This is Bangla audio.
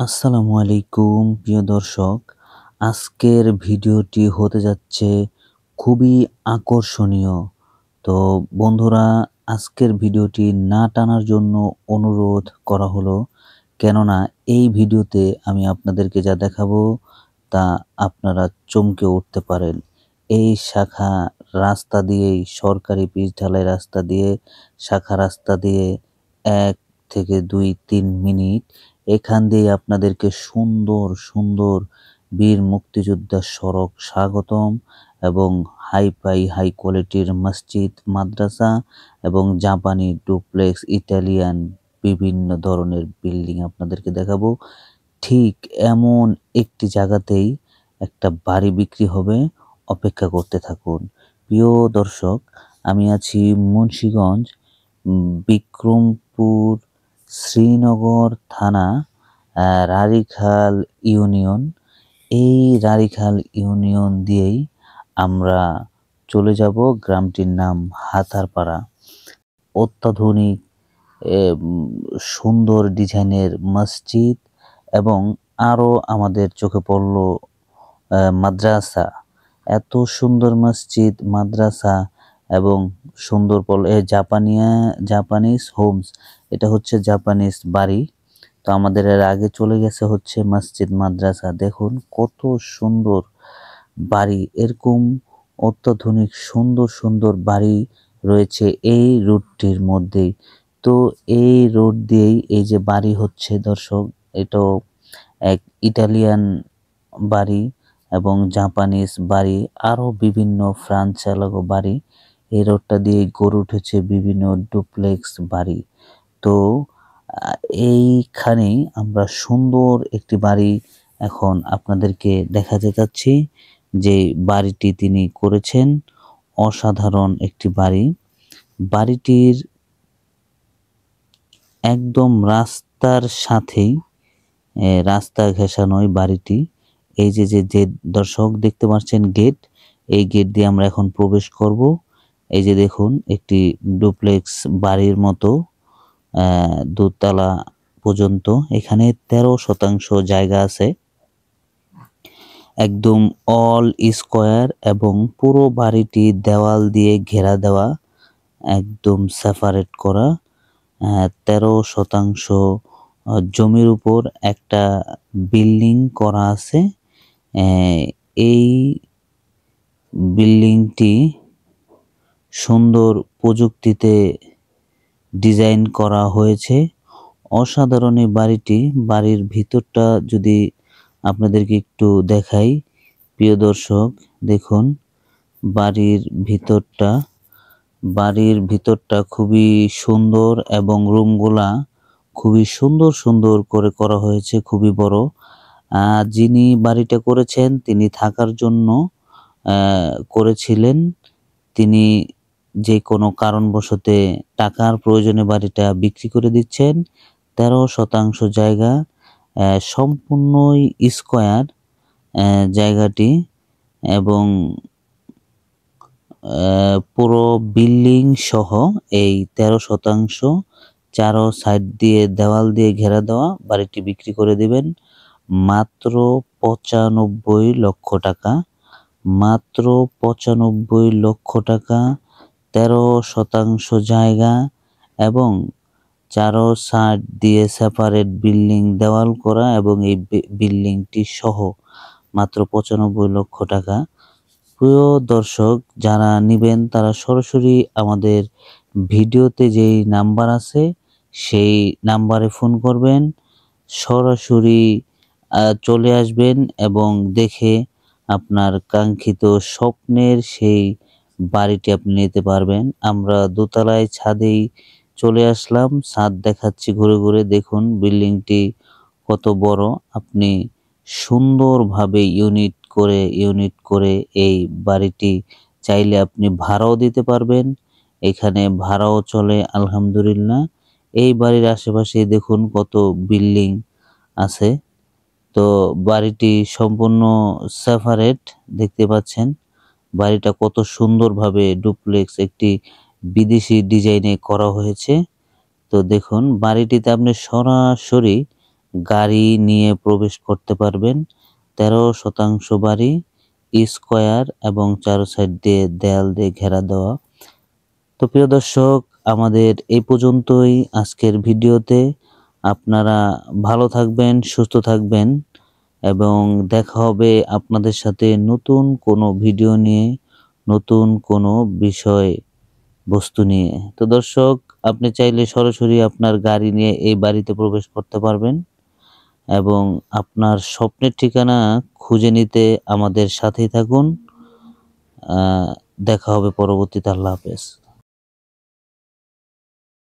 আসসালামু আলাইকুম প্রিয় দর্শক। আজকের ভিডিওটি হতে যাচ্ছে খুবই আকর্ষণীয়। তো বন্ধুরা, আজকের ভিডিওটি না টানার জন্য অনুরোধ করা হলো। কেননা এই ভিডিওতে আমি আপনাদেরকে যা দেখাবো তা আপনারা চমকে উঠতে পারেন। এই শাখা রাস্তা দিয়েই, সরকারি পিচ ঢালাই রাস্তা দিয়ে, শাখা রাস্তা দিয়ে ১ থেকে ২-৩ মিনিট এখান দিয়ে আপনাদেরকে সুন্দর সুন্দর বীর মুক্তিযোদ্ধা সড়ক স্বাগতম এবং হাই কোয়ালিটির মসজিদ, মাদ্রাসা এবং জাপানি ডুপ্লেক্স, ইটালিয়ান বিভিন্ন ধরনের বিল্ডিং আপনাদেরকে দেখাবো। ঠিক এমন একটি জায়গাতেই একটা বাড়ি বিক্রি হবে, অপেক্ষা করতে থাকুন। প্রিয় দর্শক, আমি আছি মুন্সিগঞ্জ, বিক্রমপুর, শ্রীনগর থানা, রাড়ীখাল ইউনিয়ন। এই রাড়ীখাল ইউনিয়ন দিয়েই আমরা চলে যাব। গ্রামটির নাম হাথারপাড়া। অত্যাধুনিক সুন্দর ডিজাইনের মসজিদ এবং আরও আমাদের চোখে পড়ল মাদ্রাসা। এত সুন্দর মসজিদ, মাদ্রাসা এবং সুন্দর জাপানিজ হোমস। এটা হচ্ছে জাপানিজ বাড়ি। তো আমাদের এর আগে চলে গেছে হচ্ছে মসজিদ, মাদ্রাসা। দেখুন কত সুন্দর বাড়ি। এরকম অত্যাধুনিক সুন্দর সুন্দর বাড়ি রয়েছে এই রুটটির মধ্যেই। তো এই রোড দিয়েই এই যে বাড়ি হচ্ছে দর্শক, এটাও এক ইটালিয়ান বাড়ি এবং জাপানিজ বাড়ি, আরও বিভিন্ন ফ্রান্স চালানো বাড়ি। এই রোডটা দিয়ে গড়ে উঠেছে বিভিন্ন ডুপ্লেক্স বাড়ি। তো এইখানেই আমরা সুন্দর একটি বাড়ি এখন আপনাদেরকে দেখাতে যাচ্ছি। যে বাড়িটি তিনি করেছেন, অসাধারণ একটি বাড়ি। বাড়িটির একদম রাস্তার সাথেই, রাস্তা ঘেঁষানোই বাড়িটি। এই যে দর্শক দেখতে পাচ্ছেন গেট, এই গেট দিয়ে আমরা এখন প্রবেশ করব। এই যে দেখুন একটি ডুপ্লেক্স বাড়ির মতো, দোতলা পর্যন্ত। এখানে 13% জায়গা আছে, একদম অল স্কোয়ার এবং পুরো বাড়িটি দেওয়াল দিয়ে ঘেরা দেওয়া, একদম সেপারেট করা। 13% জমির উপর একটা বিল্ডিং করা আছে। এই বিল্ডিংটি সুন্দর প্রযুক্তিতে ডিজাইন করা হয়েছে। অসাধারণ এই বাড়িটি। বাড়ির ভিতরটা যদি আপনাদেরকে একটু দেখাই, প্রিয় দর্শক দেখুন বাড়ির ভিতরটা খুবই সুন্দর এবং রুমগুলা খুবই সুন্দর সুন্দর করে করা হয়েছে, খুবই বড়। যিনি বাড়িটা করেছেন তিনি থাকার জন্য করেছিলেন। তিনি যে কোনো কারণবশতে টাকার প্রয়োজনে বাড়িটা বিক্রি করে দিচ্ছেন। 13% জায়গা, সম্পূর্ণই স্কোয়ার জায়গাটি এবং পুরো বিল্ডিং সহ এই 13% চারো সাইড দিয়ে দেওয়াল দিয়ে ঘেরা দেওয়া বাড়িটি বিক্রি করে দিবেন মাত্র 95 লক্ষ টাকা। মাত্র 95 লক্ষ টাকা, 13% জায়গা এবং চারো সাইড দিয়ে সেপারেট বিল্ডিং দেওয়াল করা এবং এই বিল্ডিংটি সহ মাত্র 95 লক্ষ টাকা। প্রিয় দর্শক, যারা নেবেন তারা সরাসরি আমাদের ভিডিওতে যেই নাম্বার আছে সেই নাম্বারে ফোন করবেন, সরাসরি চলে আসবেন এবং দেখে আপনার কাঙ্ক্ষিত স্বপ্নের সেই বাড়িটি আপনি নিতে পারবেন। আমরা দোতলায় ছাদেই চলে আসলাম, ছাদ দেখাচ্ছি ঘুরে ঘুরে। দেখুন বিল্ডিংটি কত বড়। আপনি সুন্দরভাবে ইউনিট করে এই বাড়িটি চাইলে আপনি ভাড়াও দিতে পারবেন। এখানে ভাড়াও চলে আলহামদুলিল্লাহ। এই বাড়ির আশেপাশে দেখুন কত বিল্ডিং আছে। তো বাড়িটি সম্পূর্ণ সেপারেট দেখতে পাচ্ছেন। বাড়িটা কত সুন্দরভাবে ডুপ্লেক্স একটি বিদেশি ডিজাইনে করা হয়েছে। তো দেখুন বাড়িটিতে আপনি সরাসরি গাড়ি নিয়ে প্রবেশ করতে পারবেন। 13 শতাংশ বাড়ি, স্কয়ার এবং চারো সাইড দিয়ে দেয়াল দিয়ে ঘেরা দেওয়া। তো প্রিয় দর্শক, আমাদের এই পর্যন্তই আজকের ভিডিওতে। আপনারা ভালো থাকবেন, সুস্থ থাকবেন এবং দেখা হবে আপনাদের সাথে নতুন কোনো ভিডিও নিয়ে, নতুন কোনো বিষয় বস্তু নিয়ে। তো দর্শক, আপনি চাইলে সরাসরি আপনার গাড়ি নিয়ে এই বাড়িতে প্রবেশ করতে পারবেন এবং আপনার স্বপ্নের ঠিকানা খুঁজে নিতে আমাদের সাথেই থাকুন। দেখা হবে পরবর্তীতে। আল্লাহ হাফেজ।